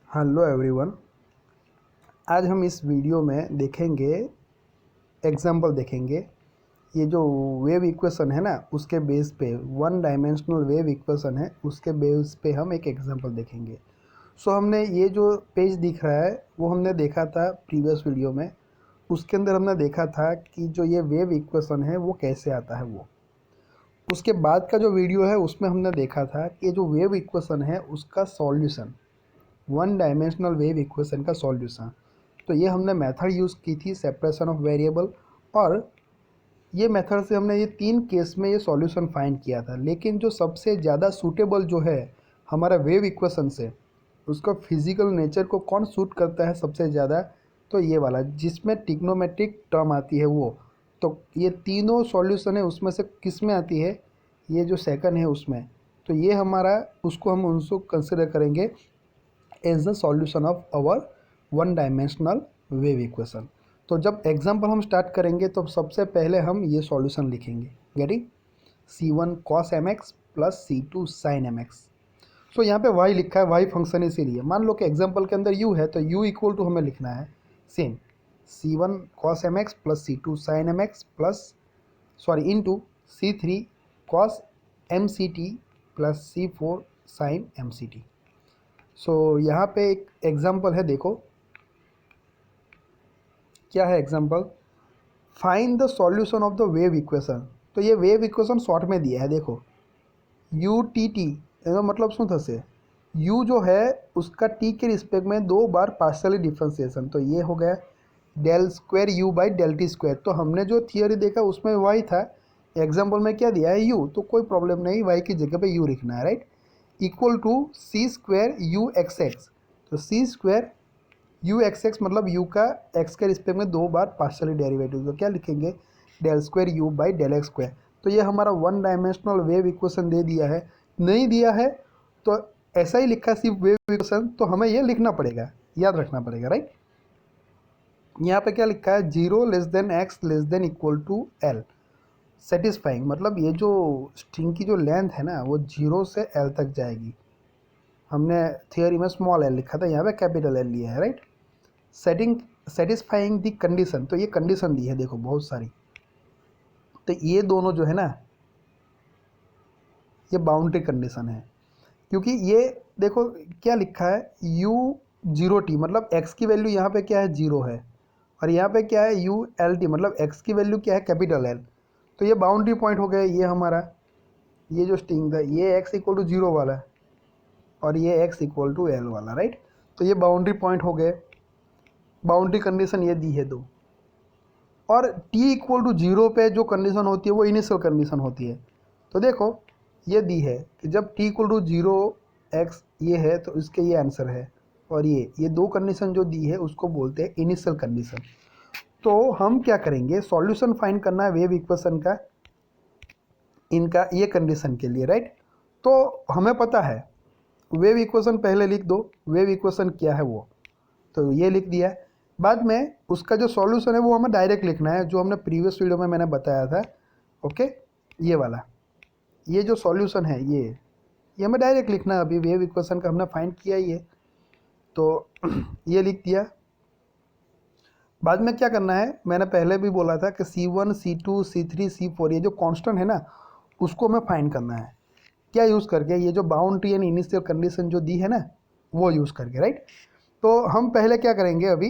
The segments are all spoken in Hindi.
Hello everyone. आज हम इस वीडियो में देखेंगे एग्जाम्पल देखेंगे। ये जो वेव इक्वेशन है ना, उसके बेस पे वन डायमेंशनल वेव इक्वेशन है, उसके बेस पे हम एक एग्जाम्पल देखेंगे। सो हमने ये जो पेज दिख रहा है वो हमने देखा था प्रीवियस वीडियो में। उसके अंदर हमने देखा था कि जो ये वेव इक्वेशन है वो कैसे आता है। वो उसके बाद का जो वीडियो है उसमें हमने देखा था कि ये जो वेव इक्वेशन है उसका solution, one dimensional wave equation का सॉल्यूशन। तो ये हमने मेथड यूज़ की थी सेपरेशन ऑफ वेरिएबल, और ये मेथड से हमने ये 3 केस में ये सॉल्यूशन फाइंड किया था। लेकिन जो सबसे ज़्यादा सूटेबल जो है हमारा वेव इक्वेशन से, उसका फिजिकल नेचर को कौन सूट करता है सबसे ज़्यादा, तो ये वाला जिसमें ट्रिग्नोमेट्रिक टर्म आती है वो। तो ये तीनों सॉल्यूशन है उसमें से किस में आती है, ये जो सेकंड है उसमें। तो ये हमारा उसको हम उसको कंसिडर करेंगे as the solution of our one dimensional wave equation. तो जब एग्जाम्पल हम स्टार्ट करेंगे तो सबसे पहले हम ये सॉल्यूशन लिखेंगे, getting C1 cos mx plus C2 sin mx। सो यहाँ पे y लिखा है, y फंक्शन इसीलिए। मान लो कि एग्जाम्पल के अंदर u है तो u इक्वल टू हमें लिखना है same C1 cos mx plus C2 sin mx plus into C3 cos mct plus C4 sin mct। सो यहाँ पे एक एग्जाम्पल है, देखो क्या है example. Find the solution of the wave equation. तो ये वेव इक्वेशन शॉर्ट में दिया है, देखो यू टी टी, मतलब શું થશે, u जो है उसका t के रिस्पेक्ट में 2 बार पार्शियली डिफ्रेंसिएशन। तो ये हो गया del square u by del t square. तो हमने जो थियोरी देखा उसमें y था, एग्जाम्पल में क्या दिया है u, तो कोई प्रॉब्लम नहीं, y की जगह पे u लिखना है, right. Equal to c square u x x. तो c square u x x मतलब u का x के रिस्पेक्ट में 2 बार पार्शियली डेरिवेटिव। तो क्या लिखेंगे, del square u by del x square. तो ये हमारा वन डायमेंशनल वेव इक्वेशन दे दिया है। नहीं दिया है तो ऐसा ही लिखा सिर्फ वेव इक्वेशन, तो हमें ये लिखना पड़ेगा, याद रखना पड़ेगा, राइट। यहाँ पे क्या लिखा है, 0 less than x less than equal to l satisfying. मतलब ये जो स्ट्रिंग की जो लेंथ है ना वो 0 से एल तक जाएगी। हमने थियोरी में स्मॉल एल लिखा था, यहाँ पे कैपिटल एल लिया है, राइट। सेटिस्फाइंग दी कंडीशन, तो ये कंडीशन दी है देखो बहुत सारी। तो ये दोनों जो है ना ये बाउंड्री कंडीशन है, क्योंकि ये देखो क्या लिखा है u 0t, मतलब x की वैल्यू यहाँ पे क्या है 0 है, और यहाँ पे क्या है u l t, मतलब x की वैल्यू क्या है कैपिटल L। तो ये बाउंड्री पॉइंट हो गया ये हमारा, ये जो स्ट्रिंग है ये x इक्वल टू 0 वाला है और ये x इक्वल टू l वाला, राइट। तो ये बाउंड्री पॉइंट हो गए। बाउंड्री कंडीशन ये दी है दो, और t इक्वल टू 0 पे जो कंडीशन होती है वो इनिशियल कंडीशन होती है। तो देखो ये दी है कि जब t इक्वल टू 0 x ये है तो इसके ये आंसर है, और ये दो कंडीशन जो दी है उसको बोलते हैं इनिशियल कंडीशन। तो हम क्या करेंगे, सॉल्यूशन फाइंड करना है वेव इक्वेशन का इनका ये कंडीशन के लिए, राइट। तो हमें पता है वेव इक्वेशन, पहले लिख दो वेव इक्वेशन क्या है वो, तो ये लिख दिया। बाद में उसका जो सॉल्यूशन है वो हमें डायरेक्ट लिखना है, जो हमने प्रीवियस वीडियो में मैंने बताया था, ओके। ये वाला ये जो सॉल्यूशन है ये हमें डायरेक्ट लिखना है। अभी वेव इक्वेशन का हमने फाइंड किया ही है तो ये लिख दिया। बाद में क्या करना है, मैंने पहले भी बोला था कि C1 C2 C3 C4 ये जो कांस्टेंट है ना उसको हमें फाइंड करना है। क्या यूज़ करके, ये जो बाउंड्री एंड इनिशियल कंडीशन जो दी है ना वो यूज़ करके, राइट। तो हम पहले क्या करेंगे अभी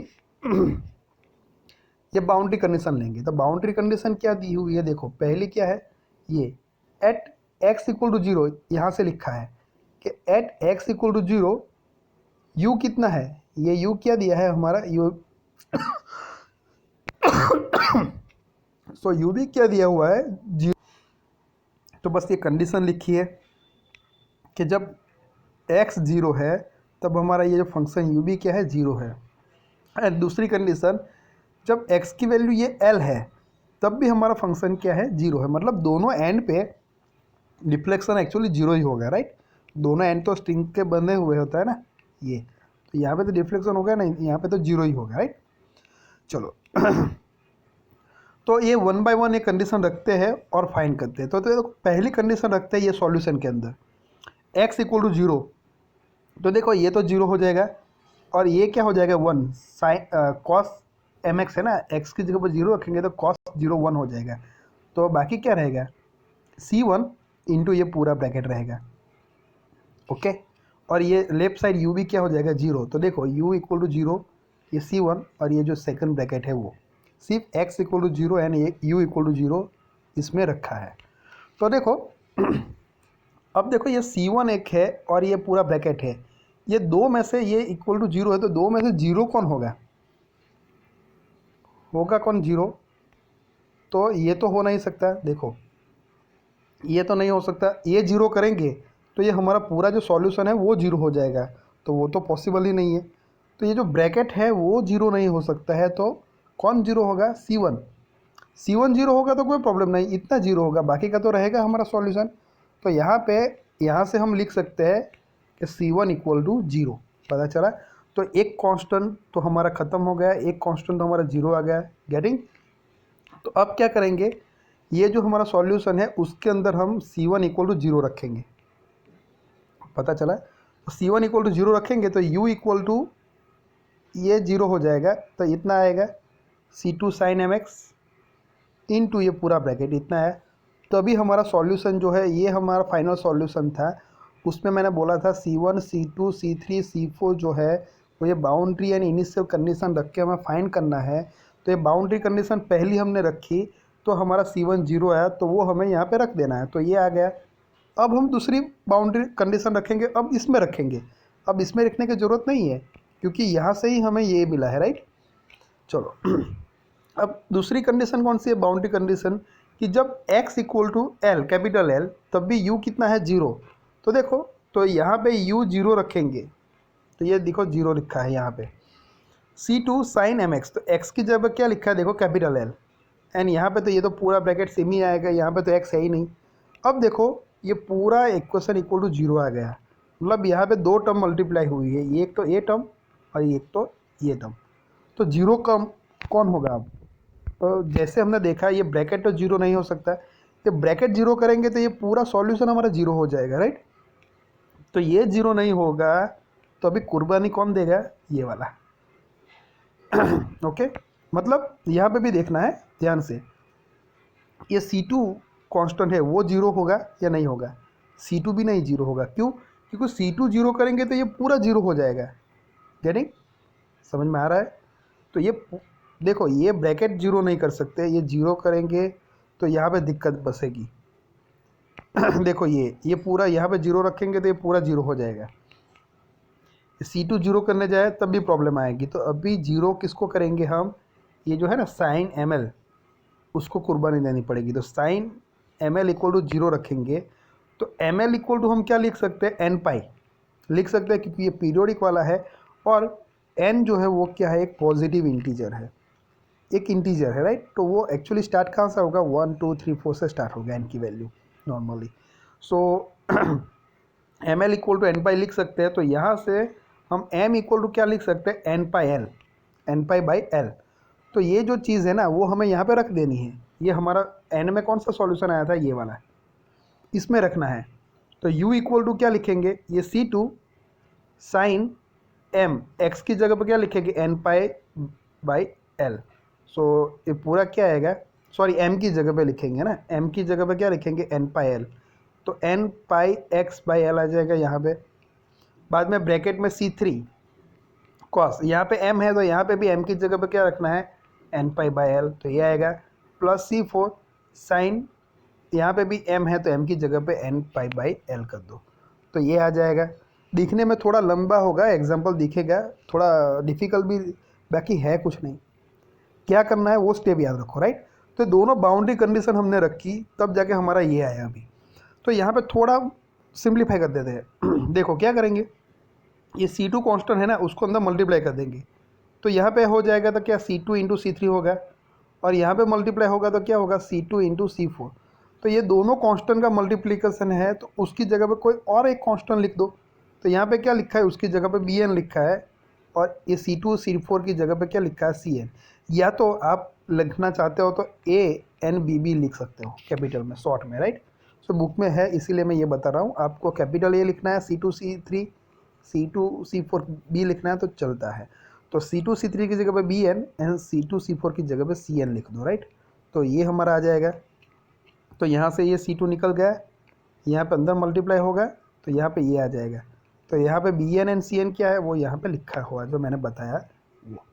ये बाउंड्री कंडीशन लेंगे। तो बाउंड्री कंडीशन क्या दी हुई है, देखो पहली क्या है, ये एट x इक्वल टू 0, यहाँ से लिखा है कि at x equal to 0 u कितना है, ये u क्या दिया है हमारा u सो u भी क्या दिया हुआ है 0। तो बस ये कंडीशन लिखी है कि जब x 0 है तब हमारा ये जो फंक्शन u भी क्या है 0 है। एंड दूसरी कंडीशन, जब x की वैल्यू ये l है तब भी हमारा फंक्शन क्या है 0 है। मतलब दोनों एंड पे डिफ्लेक्शन एक्चुअली 0 ही होगा, राइट। दोनों एंड तो स्ट्रिंग के बने हुए होता है ना ये, तो यहाँ पे तो डिफ्लेक्शन हो गया ना, यहाँ पे तो 0 ही होगा, राइट। चलो तो ये 1 बाय 1 ये कंडीशन रखते हैं और फाइंड करते हैं। तो पहली कंडीशन रखते हैं ये सॉल्यूशन के अंदर x इक्वल टू 0। तो देखो ये तो 0 हो जाएगा, और ये क्या हो जाएगा 1 साइन कॉस एम एक्स है ना, एक्स की जगह पर 0 रखेंगे तो कॉस 0 1 हो जाएगा। तो बाकी क्या रहेगा C1 इंटू ये पूरा ब्रैकेट रहेगा। ओके, और ये लेफ्ट साइड u भी क्या हो जाएगा 0। तो देखो u इक्वल टू 0, ये C1 और ये जो सेकंड ब्रैकेट है वो सिर्फ x equal to 0 and u equal to 0 इसमें रखा है। तो देखो अब देखो ये C1 एक है और ये पूरा ब्रैकेट है, ये दो में से ये इक्वल टू 0 है, तो दो में से 0 कौन होगा, होगा कौन 0। तो ये तो हो नहीं सकता, देखो ये तो नहीं हो सकता, ये 0 करेंगे तो ये हमारा पूरा जो सॉल्यूशन है वो 0 हो जाएगा, तो वो तो पॉसिबल ही नहीं है। तो ये जो ब्रैकेट है वो 0 नहीं हो सकता है, तो कौन 0 होगा C1। C1 0 होगा तो कोई प्रॉब्लम नहीं, इतना 0 होगा, बाकी का तो रहेगा हमारा सॉल्यूशन। तो यहाँ से हम लिख सकते हैं कि C1 इक्वल टू 0, पता चला। तो एक कांस्टेंट तो हमारा ख़त्म हो गया, एक कांस्टेंट तो हमारा 0 आ गया, गेटिंग। तो अब क्या करेंगे, ये जो हमारा सॉल्यूशन है उसके अंदर हम C1 इक्वल टू 0 रखेंगे, पता चला। तो C1 इक्वल टू 0 रखेंगे तो u इक्वल टू ये 0 हो जाएगा, तो इतना आएगा C2 sign M x into ये पूरा ब्रैकेट इतना है। तो अभी हमारा सॉल्यूशन जो है ये हमारा फाइनल सॉल्यूशन था, उसमें मैंने बोला था C1 C2 C3 C4 जो है वो ये बाउंड्री एंड इनिशियल कंडीशन रख के हमें फाइंड करना है। तो ये बाउंड्री कंडीशन पहली हमने रखी तो हमारा C1 0 आया, तो वो हमें यहाँ पे रख देना है, तो ये आ गया। अब हम दूसरी बाउंड्री कंडीशन रखेंगे, अब इसमें रखेंगे, अब इसमें रखने की ज़रूरत नहीं है क्योंकि यहाँ से ही हमें ये मिला है, राइट। चलो अब दूसरी कंडीशन कौन सी है, बाउंड्री कंडीशन, कि जब x equal to l capital L तब भी u कितना है 0। तो देखो तो यहाँ पे u 0 रखेंगे, तो ये देखो 0 लिखा है यहाँ पे। C2 साइन एम एक्स, तो x की जगह क्या लिखा है देखो कैपिटल L, एंड यहाँ पे तो ये तो पूरा ब्रैकेट सेम ही आएगा, यहाँ पे तो x है ही नहीं। अब देखो ये पूरा इक्वेशन इक्वल टू 0 आ गया, मतलब यहाँ पे दो टर्म मल्टीप्लाई हुई है, एक तो ये टर्म और एक तो ये टर्म, तो 0 कम कौन होगा। अब तो जैसे हमने देखा ये ब्रैकेट तो 0 नहीं हो सकता, ये ब्रैकेट 0 करेंगे तो ये पूरा सॉल्यूशन हमारा 0 हो जाएगा, राइट। तो ये 0 नहीं होगा, तो अभी कुर्बानी कौन देगा, ये वाला ओके। मतलब यहाँ पे भी देखना है ध्यान से, ये C2 कांस्टेंट है वो 0 होगा या नहीं होगा, C2 भी नहीं 0 होगा, क्यों, क्योंकि C2 0 करेंगे तो ये पूरा 0 हो जाएगा, गेटिंग, समझ में आ रहा है। तो ये देखो ये ब्रैकेट 0 नहीं कर सकते, ये 0 करेंगे तो यहाँ पे दिक्कत बसेगी देखो ये पूरा यहाँ पे 0 रखेंगे तो ये पूरा 0 हो जाएगा, C2 0 करने जाए तब भी प्रॉब्लम आएगी। तो अभी 0 किसको करेंगे हम, ये जो है ना साइन ml उसको कुर्बानी देनी पड़ेगी, तो साइन ml इक्वल टू 0 रखेंगे। तो ml इक्वल टू हम क्या लिख सकते हैं, n पाई लिख सकते हैं क्योंकि ये पीरियोडिक वाला है, और n जो है वो क्या है, एक पॉजिटिव इंटीजर है, एक इंटीजर है, राइट। तो वो एक्चुअली स्टार्ट कहाँ से होगा, 1 2 3 4 से स्टार्ट होगा n की value normally. So ml equal to n pi लिख सकते हैं, तो यहाँ से हम m इक्वल टू क्या लिख सकते हैं, n pi l, n pi by l। तो ये जो चीज़ है ना वो हमें यहाँ पे रख देनी है, ये हमारा n में कौन सा सॉल्यूशन आया था, ये वाला, इसमें रखना है। तो u इक्वल टू क्या लिखेंगे, ये C2 साइन m, x की जगह पर क्या लिखेंगे, n पाई बाई l। सो ये पूरा क्या आएगा, सॉरी m की जगह पे लिखेंगे ना, m की जगह पे क्या लिखेंगे, n पाई l, तो n pi x by l आ जाएगा यहाँ पे। बाद में ब्रैकेट में C3 कॉस, यहाँ पे m है तो यहाँ पे भी m की जगह पे क्या रखना है, n पाई बाई l, तो ये आएगा प्लस C4 साइन, यहाँ पे भी m है तो m की जगह पे n पाई बाई l कर दो, तो ये आ जाएगा। दिखने में थोड़ा लंबा होगा, एग्जाम्पल दिखेगा थोड़ा डिफ़िकल्ट भी, बाकी है कुछ नहीं, क्या करना है वो स्टेप याद रखो, राइट। तो दोनों बाउंड्री कंडीशन हमने रखी तब जाके हमारा ये आया अभी। तो यहाँ पे थोड़ा सिंप्लीफाई कर देते हैं देखो क्या करेंगे, ये C2 कांस्टेंट है ना उसको अंदर मल्टीप्लाई कर देंगे, तो यहाँ पे हो जाएगा तो क्या C2 इंटू C3 होगा, और यहाँ पे मल्टीप्लाई होगा तो क्या होगा C2 इंटू C4। तो ये दोनों कांस्टेंट का मल्टीप्लिकेशन है, तो उसकी जगह पे कोई और एक कांस्टेंट लिख दो। तो यहाँ पे क्या लिखा है, उसकी जगह पे Bn लिखा है, और ये C2 C4 की जगह पे क्या लिखा है, Cn। या तो आप लिखना चाहते हो तो ANBB लिख सकते हो कैपिटल में, शॉर्ट में, राइट। सो बुक में है इसीलिए मैं ये बता रहा हूँ, आपको कैपिटल A लिखना है, C2 C3 C2 C4 B लिखना है तो चलता है। तो C2 C3 की जगह पे BN एंड C2 C4 की जगह पे CN लिख दो, राइट। तो ये हमारा आ जाएगा। तो यहाँ से ये C2 निकल गया, यहाँ पे अंदर मल्टीप्लाई होगा तो यहाँ पे ये आ जाएगा। तो यहाँ पे BN एंड CN क्या है वो यहाँ पे लिखा हुआ जो मैंने बताया वो।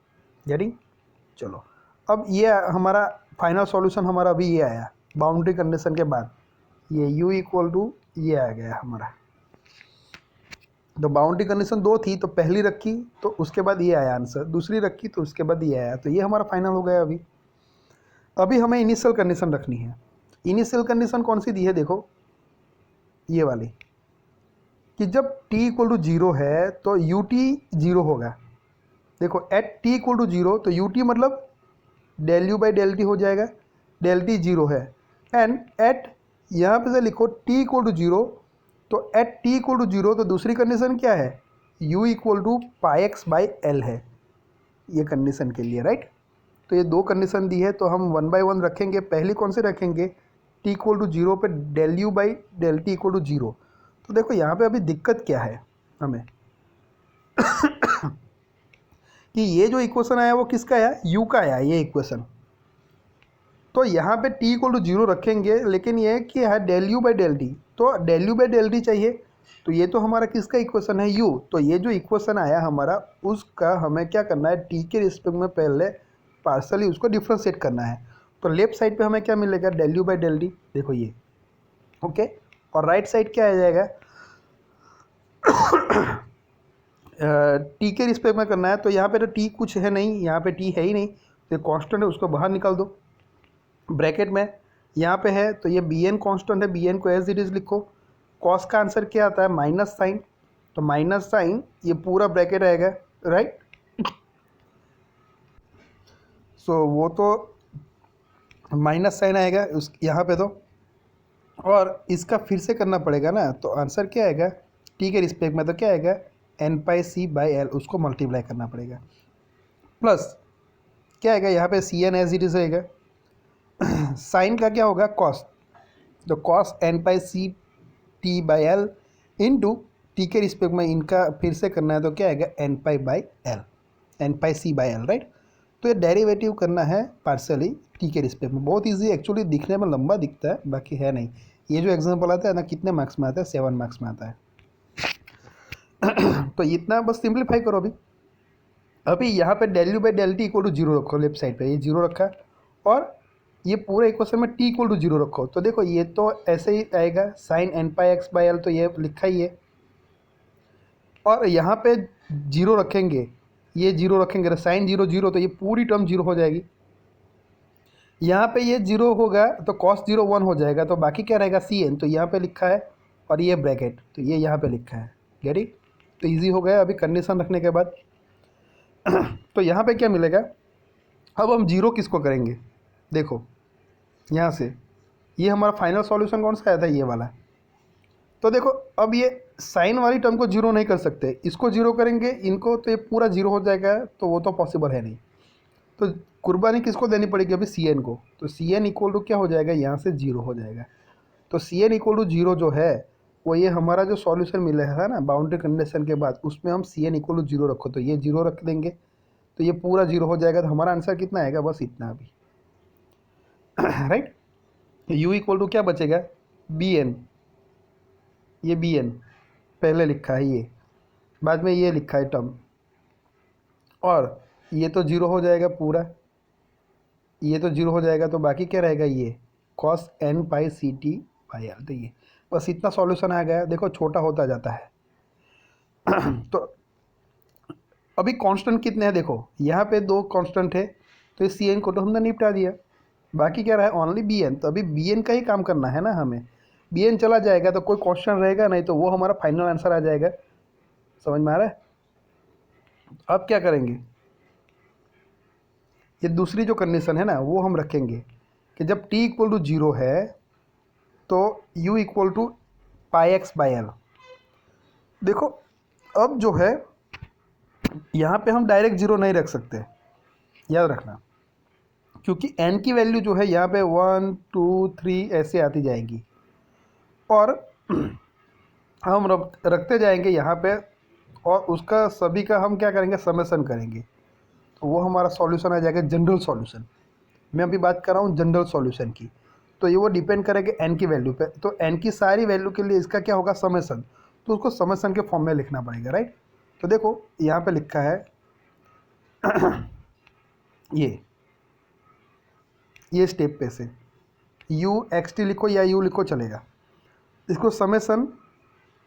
गेटिंग? चलो अब ये हमारा फाइनल सॉल्यूशन हमारा अभी ये आया बाउंड्री कंडीशन के बाद। ये U इक्वल टू ये आ गया हमारा। तो बाउंड्री कंडीशन 2 थी तो पहली रखी तो उसके बाद ये आया आंसर, दूसरी रखी तो उसके बाद ये आया। तो ये हमारा फाइनल हो गया। अभी हमें इनिशियल कंडीशन रखनी है। इनिशियल कंडीशन कौन सी दी है देखो, ये वाली, कि जब t इक्वल टू 0 है तो ut 0 होगा। देखो एट t इक्वल टू 0 तो ut मतलब del u by del t हो जाएगा, डेल टी 0 है। एंड एट यहाँ पे से लिखो t इक्वल टू 0, तो एट t इक्वल टू 0 तो दूसरी कंडीशन क्या है, u equal to pi x by l है ये कंडीशन के लिए, राइट। तो ये 2 कंडीशन दी है तो हम 1 बाई 1 रखेंगे। पहली कौन से रखेंगे, t इक्वल टू 0 पे del u by del t equal to 0। तो देखो यहाँ पे अभी दिक्कत क्या है हमें कि ये जो इक्वेशन आया वो किसका आया, u का आया ये इक्वेशन। तो यहाँ पे t इक्वल टू 0 रखेंगे, लेकिन ये कि है del u by del t, तो del u by del t चाहिए। तो ये तो हमारा किसका इक्वेशन है, u। तो ये जो इक्वेशन आया हमारा उसका हमें क्या करना है, t के रिस्पेक्ट में पहले पार्सली उसको डिफ्रेंशिएट करना है। तो लेफ्ट साइड पे हमें क्या मिलेगा, del u by del t, देखो ये, ओके। और राइट साइड क्या आ जाएगा, टी के रिस्पेक्ट में करना है। तो यहाँ पे तो टी कुछ है नहीं, यहाँ पे टी है ही नहीं, तो कांस्टेंट है उसको बाहर निकाल दो ब्रैकेट में। यहाँ पे है तो ये बी एन कॉन्स्टेंट है, बी एन को एज इट इज़ लिखो। कॉस का आंसर क्या आता है, माइनस साइन, तो माइनस साइन ये पूरा ब्रैकेट आएगा, राइट। सो वो तो माइनस साइन आएगा उस यहाँ पे तो, और इसका फिर से करना पड़ेगा ना। तो आंसर क्या आएगा, टी के रिस्पेक्ट में तो क्या आएगा, n pi c by l, उसको मल्टीप्लाई करना पड़ेगा। प्लस क्या आएगा यहाँ पे, c n as it is रहेगा। साइन का क्या होगा, कॉस, तो cos n pi c t by l into t के रिस्पेक्ट में इनका फिर से करना है तो क्या आएगा, n pi by l, n pi c by l, right. तो ये डेरिवेटिव करना है पार्सली टी के रिस्पेक्ट में। बहुत इजी, एक्चुअली दिखने में लंबा दिखता है, बाकी है नहीं। ये जो एग्जांपल आता है ना, कितने मार्क्स में आता है, 7 मार्क्स में आता है। तो इतना बस सिंप्लीफाई करो। अभी यहाँ पे del u by del t equal to 0 रखो, लेफ्ट साइड पे ये 0 रखा, और ये पूरे इक्वेशन में t इक्वल टू 0 रखो। तो देखो ये तो ऐसे ही आएगा, sine n pi x by l, तो ये लिखा ही है। और यहाँ पे 0 रखेंगे, ये 0 रखेंगे तो साइन 0 0, तो ये पूरी टर्म 0 हो जाएगी। यहाँ पे ये 0 होगा तो कॉस 0 1 हो जाएगा, तो बाकी क्या रहेगा, सी एन, तो यहाँ पे लिखा है, और ये ब्रैकेट तो ये यहाँ पे लिखा है। Get it? तो ईजी हो गया अभी कंडीशन रखने के बाद। तो यहाँ पे क्या मिलेगा, अब हम 0 किसको करेंगे, देखो यहाँ से ये हमारा फाइनल सॉल्यूशन कौन सा आया था, ये वाला। तो देखो अब ये साइन वाली टर्म को 0 नहीं कर सकते, इसको 0 करेंगे इनको, तो ये पूरा 0 हो जाएगा, तो वो तो पॉसिबल है नहीं। तो कुर्बानी किसको देनी पड़ेगी अभी, सी एन को। तो सी एन इक्वल टू क्या हो जाएगा, यहाँ से 0 हो जाएगा। तो सी एन इक्वल टू 0 जो है वो ये हमारा जो सॉल्यूशन मिला है ना बाउंड्री कंडीशन के बाद, उसमें हम सी एन इक्वल टू 0 रखो, तो ये 0 रख देंगे, तो ये पूरा 0 हो जाएगा। तो हमारा आंसर कितना आएगा, बस इतना अभी, राइट। u इक्वल टू क्या बचेगा, बी एन, ये बी एन पहले लिखा है, ये बाद में ये लिखा है टर्म, और ये तो 0 हो जाएगा पूरा, ये तो 0 हो जाएगा, तो बाकी क्या रहेगा, ये cos n pi c t by l. तो ये बस इतना सॉल्यूशन आ गया। देखो छोटा होता जाता है। तो अभी कांस्टेंट कितने हैं, देखो यहाँ पे 2 कांस्टेंट है, तो इस सी एन को तो हमने निपटा दिया। बाकी क्या रहा है, ओनली बी एन। तो अभी बी एन का ही काम करना है ना हमें। बी एन चला जाएगा तो कोई क्वेश्चन रहेगा नहीं, तो वो हमारा फाइनल आंसर आ जाएगा। समझ में आ रहा है? अब क्या करेंगे, ये दूसरी जो कंडीशन है ना वो हम रखेंगे कि जब t इक्वल टू 0 है तो u equal to pi x by l. देखो अब जो है यहाँ पे हम डायरेक्ट 0 नहीं रख सकते, याद रखना, क्योंकि n की वैल्यू जो है यहाँ पे 1 2 3 ऐसे आती जाएंगी, और हम रखते जाएंगे यहाँ पे और उसका सभी का हम क्या करेंगे, समेशन करेंगे, तो वो हमारा सॉल्यूशन आ जाएगा जनरल सॉल्यूशन। मैं अभी बात कर रहा हूँ जनरल सॉल्यूशन की, तो ये वो डिपेंड करेगा एन की वैल्यू पे। तो एन की सारी वैल्यू के लिए इसका क्या होगा, समेशन, तो उसको समेशन के फॉर्म में लिखना पड़ेगा, राइट। तो देखो यहाँ पे लिखा है ये स्टेप पे से यू एक्स टी लिखो या यू लिखो चलेगा। इसको समेशन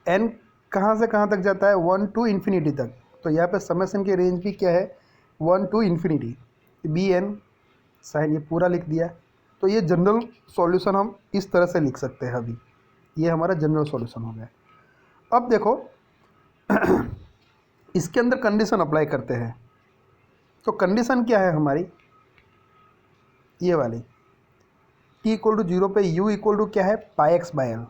एन कहाँ से कहाँ तक जाता है, 1 टू इन्फिनिटी तक। तो यहाँ पे समेशन की रेंज भी क्या है, 1 to infinity, b n sine, ये पूरा लिख दिया। तो ये जनरल सॉल्यूशन हम इस तरह से लिख सकते हैं। अभी ये हमारा जनरल सॉल्यूशन हो गया। अब देखो इसके अंदर कंडीशन अप्लाई करते हैं। तो कंडीशन क्या है हमारी, ये वाली, t इक्वल टू 0 पे u इक्वल टू क्या है, pi x by l.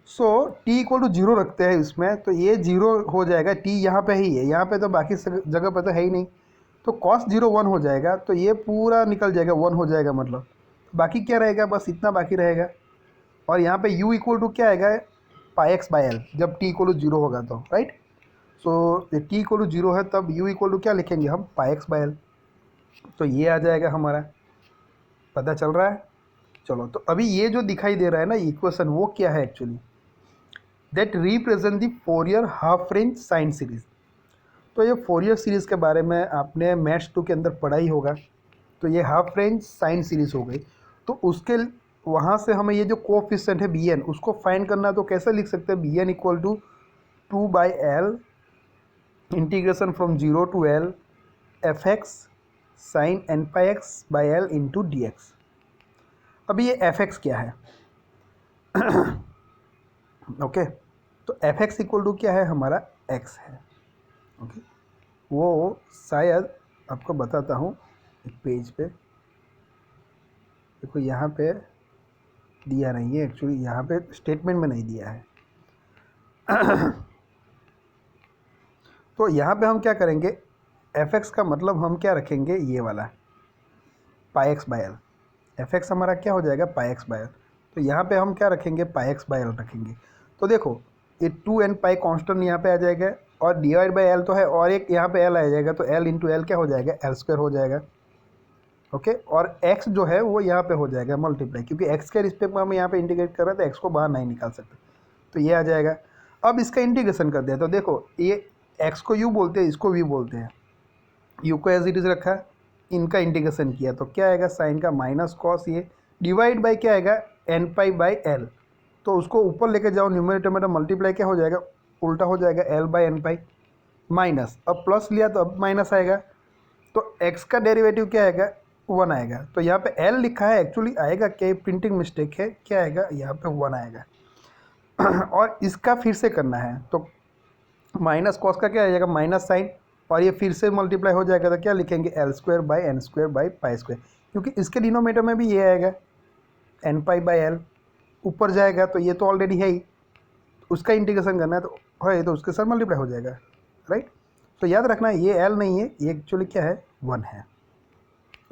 So t equal to 0 रखते हैं इसमें, तो ये 0 हो जाएगा, t यहाँ पे ही है, यहाँ पे तो बाकी जगह पे तो है ही नहीं। तो cos 0 1 हो जाएगा, तो ये पूरा निकल जाएगा, 1 हो जाएगा, मतलब बाकी क्या रहेगा, बस इतना बाकी रहेगा। और यहाँ पे u इक्वल टू क्या आएगा, पाई एक्स बाई एल, जब t इक्वल टू 0 होगा तो, राइट। सो ये t इक्वल टू 0 है, तब u इक्वल टू क्या लिखेंगे हम, पाई एक्स बाई एल। तो ये आ जाएगा हमारा, पता चल रहा है। चलो, तो अभी ये जो दिखाई दे रहा है ना इक्वेशन, वो क्या है actually, that represent the Fourier half range sine series. तो ये फोरियर सीरीज़ के बारे में आपने मैथ्स 2 के अंदर पढ़ा ही होगा। तो ये हाफ रेंज साइन सीरीज़ हो गई। तो उसके वहाँ से हमें ये जो कोफिशिएंट है bn, उसको फाइंड करना, तो कैसे लिख सकते हैं, bn equal to 2/l integration from 0 to l f x sine n pi x by l into d x. अभी ये एफ एक्स क्या है ओके, तो एफ एक्स इक्वल टू क्या है, हमारा एक्स है। ओके, वो शायद आपको बताता हूँ एक पेज पे। देखो यहाँ पे दिया नहीं है एक्चुअली, यहाँ पे स्टेटमेंट में नहीं दिया है तो यहाँ पे हम क्या करेंगे, एफ एक्स का मतलब हम क्या रखेंगे, ये वाला pi x by l. F x हमारा क्या हो जाएगा, पाई एक्स बाई एल। तो यहाँ पे हम क्या रखेंगे, पाई एक्स बाई एल रखेंगे। तो देखो ये 2n पाई कॉन्स्टेंट यहाँ पे आ जाएगा, और डिवाइड बाई एल तो है, और एक यहाँ पे एल आ जाएगा, तो एल इंटू एल क्या हो जाएगा, एल स्क्वायर हो जाएगा। ओके, और x जो है वो यहाँ पे हो जाएगा मल्टीप्लाई, क्योंकि x के रिस्पेक्ट में हम यहाँ पे इंटीग्रेट कर रहे हैं, तो x को बाहर नहीं निकाल सकते, तो ये आ जाएगा। अब इसका इंटीग्रेशन कर दिया, तो देखो ये x को u बोलते हैं, इसको v बोलते हैं, u को एज इट इज़ रखा, इनका इंटीग्रेशन किया, तो क्या आएगा, साइन का माइनस कॉस, ये डिवाइड बाई क्या आएगा, एन पाई बाई एल। तो उसको ऊपर लेके जाओ, न्यूमरेटर में मल्टीप्लाई क्या हो जाएगा, उल्टा हो जाएगा, l by n pi minus, अब प्लस लिया तो अब माइनस आएगा, तो x का डेरिवेटिव क्या आएगा, 1 आएगा। तो यहाँ पे l लिखा है, एक्चुअली आएगा क्या, प्रिंटिंग मिस्टेक है, क्या आएगा, यहाँ पे 1 आएगा और इसका फिर से करना है, तो माइनस कॉस का क्या आ जाएगा, माइनस साइन, और ये फिर से मल्टीप्लाई हो जाएगा, तो क्या लिखेंगे, l square by n square by pi square, क्योंकि इसके डिनोमीटर में भी ये आएगा एन पाई बाई एल, ऊपर जाएगा तो ये तो ऑलरेडी है ही, उसका इंटीग्रेशन करना है तो है, तो उसके साथ मल्टीप्लाई हो जाएगा, राइट। तो याद रखना ये एल नहीं है, ये एक्चुअली क्या है, 1 है,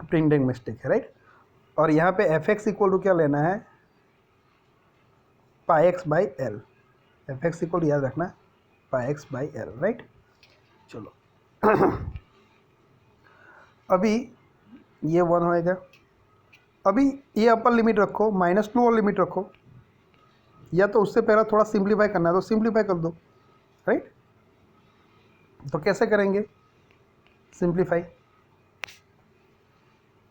प्रिंटिंग मिस्टेक है, राइट। और यहाँ पे एफ एक्स इक्वल टू क्या लेना है, pi x by l, f x equal याद रखना pi x by l, right. चलो अभी ये 1 होएगा। अभी ये अपर लिमिट रखो, माइनस लोअर लिमिट रखो, या तो उससे पहले थोड़ा सिंप्लीफाई करना है तो सिंप्लीफाई कर दो, राइट। तो कैसे करेंगे सिंप्लीफाई,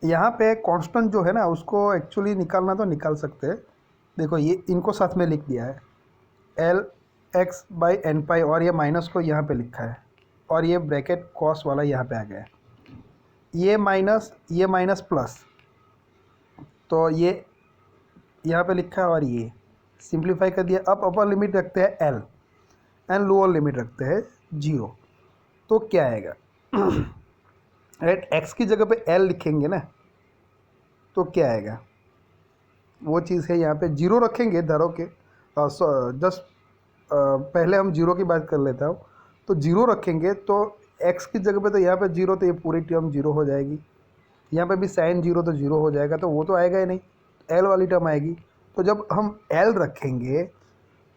यहाँ पे कांस्टेंट जो है ना उसको एक्चुअली निकालना तो निकाल सकते हैं। देखो ये इनको साथ में लिख दिया है, एल एक्स बाई एन पाई, और ये माइनस को यहाँ पे लिखा है, और ये ब्रैकेट कॉस वाला यहाँ पे आ गया है, ये माइनस प्लस, तो ये यहाँ पे लिखा है, और ये सिंप्लीफाई कर दिया। अब अपर लिमिट रखते हैं एल एंड लोअर लिमिट रखते हैं 0, तो क्या आएगा राइट, एक्स की जगह पे एल लिखेंगे ना, तो क्या आएगा, वो चीज़ है यहाँ पे 0 रखेंगे, धरो के जस्ट पहले हम 0 की बात कर लेता हूँ, तो 0 रखेंगे, तो x की जगह पे तो यहाँ पे 0, तो ये पूरी टर्म 0 हो जाएगी, यहाँ पे भी साइन 0 तो 0 हो जाएगा, तो वो तो आएगा ही नहीं, l वाली टर्म आएगी। तो जब हम l रखेंगे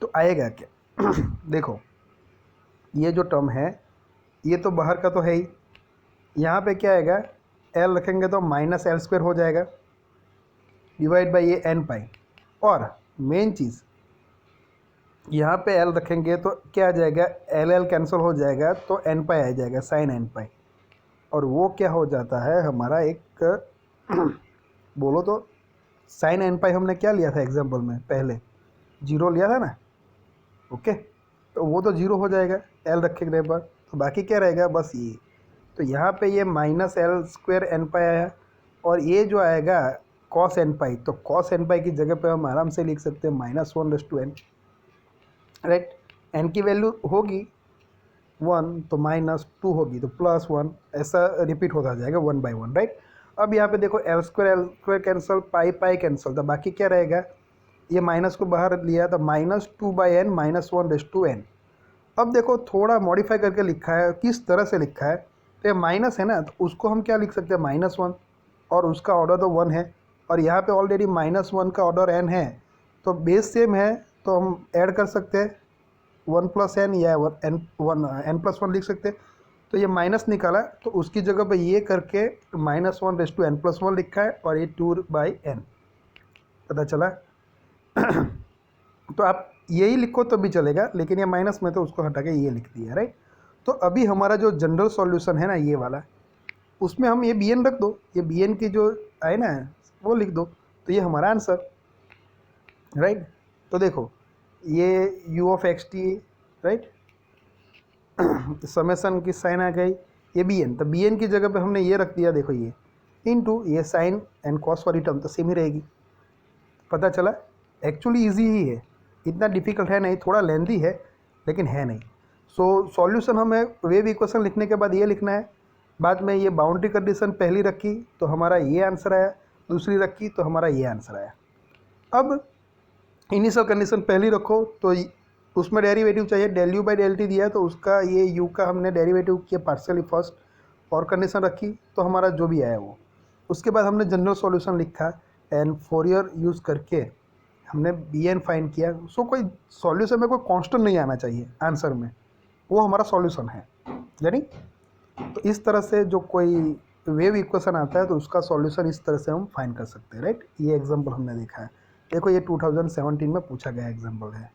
तो आएगा क्या देखो ये जो टर्म है ये तो बाहर का तो है ही, यहाँ पे क्या आएगा, एल रखेंगे तो माइनस एल स्क्वायर हो जाएगा डिवाइड बाई ये एन पाई, और मेन चीज़ यहाँ पे एल रखेंगे तो क्या आ जाएगा, एल एल कैंसिल हो जाएगा तो एन पाई आ जाएगा, साइन एन पाई, और वो क्या हो जाता है हमारा एक बोलो तो साइन एन पाई हमने क्या लिया था एग्जाम्पल में, पहले जीरो लिया था ना, ओके, तो वो तो जीरो हो जाएगा एल रखने पर, तो बाकी क्या रहेगा बस ये, तो यहाँ पे ये माइनस एल स्क्वायर एन पाई आया, और ये जो आएगा कॉस एन पाई, तो कॉस एन पाई की जगह पे हम आराम से लिख सकते हैं -1/n, राइट। एन की वैल्यू होगी 1 तो -2 होगी तो +1, ऐसा रिपीट होता जाएगा 1/1, राइट। अब यहाँ पे देखो L square cancel, pi cancel, तो बाकी क्या रहेगा, ये माइनस को बाहर लिया तो -2/n -1/n। अब देखो थोड़ा मॉडिफाई करके लिखा है, किस तरह से लिखा है, तो ये माइनस है ना, तो उसको हम क्या लिख सकते हैं -1, और उसका ऑर्डर तो 1 है, और यहाँ पे ऑलरेडी -1 का ऑर्डर n है, तो बेस सेम है तो हम ऐड कर सकते हैं 1 + n या n+1 लिख सकते हैं। तो ये माइनस निकाला तो उसकी जगह पे ये करके -1/n+1 लिखा है, और ये 2/n, पता चला। तो आप यही लिखो तो भी चलेगा, लेकिन ये माइनस में तो उसको हटा के ये लिख दिया, राइट। तो अभी हमारा जो जनरल सॉल्यूशन है ना ये वाला, उसमें हम ये bn रख दो, ये bn की जो आए ना वो लिख दो, तो ये हमारा आंसर, राइट। तो देखो ये u(x t), राइट, समेसन की साइन आ गई, ये bn, तो bn की जगह पे हमने ये रख दिया, देखो ये इनटू ये साइन एंड कॉस वाली टर्म तो सेम ही रहेगी, पता चला। एक्चुअली इजी ही है, इतना डिफिकल्ट है नहीं, थोड़ा लेंथी है लेकिन है नहीं। सो सॉल्यूशन हमें वेव इक्वेशन लिखने के बाद ये लिखना है, बाद में ये बाउंड्री कंडीशन पहली रखी तो हमारा ये आंसर आया, दूसरी रखी तो हमारा ये आंसर आया। अब इनिशियल कंडीशन पहली रखो तो उसमें डेरिवेटिव चाहिए, del u by del t दिया तो उसका ये u का हमने डेरिवेटिव किया पार्शियली फर्स्ट, और कंडीशन रखी तो हमारा जो भी आया वो, उसके बाद हमने जनरल सॉल्यूशन लिखा एंड फोरियर यूज़ करके हमने bn फाइंड किया। सो कोई सॉल्यूशन में कोई कांस्टेंट नहीं आना चाहिए आंसर में, वो हमारा सॉल्यूशन है, यानी तो इस तरह से जो कोई वेव इक्वेशन आता है तो उसका सॉल्यूशन इस तरह से हम फाइंड कर सकते हैं, राइट। ये एग्जांपल हमने देखा है, देखो ये 2017 में पूछा गया एग्जांपल है।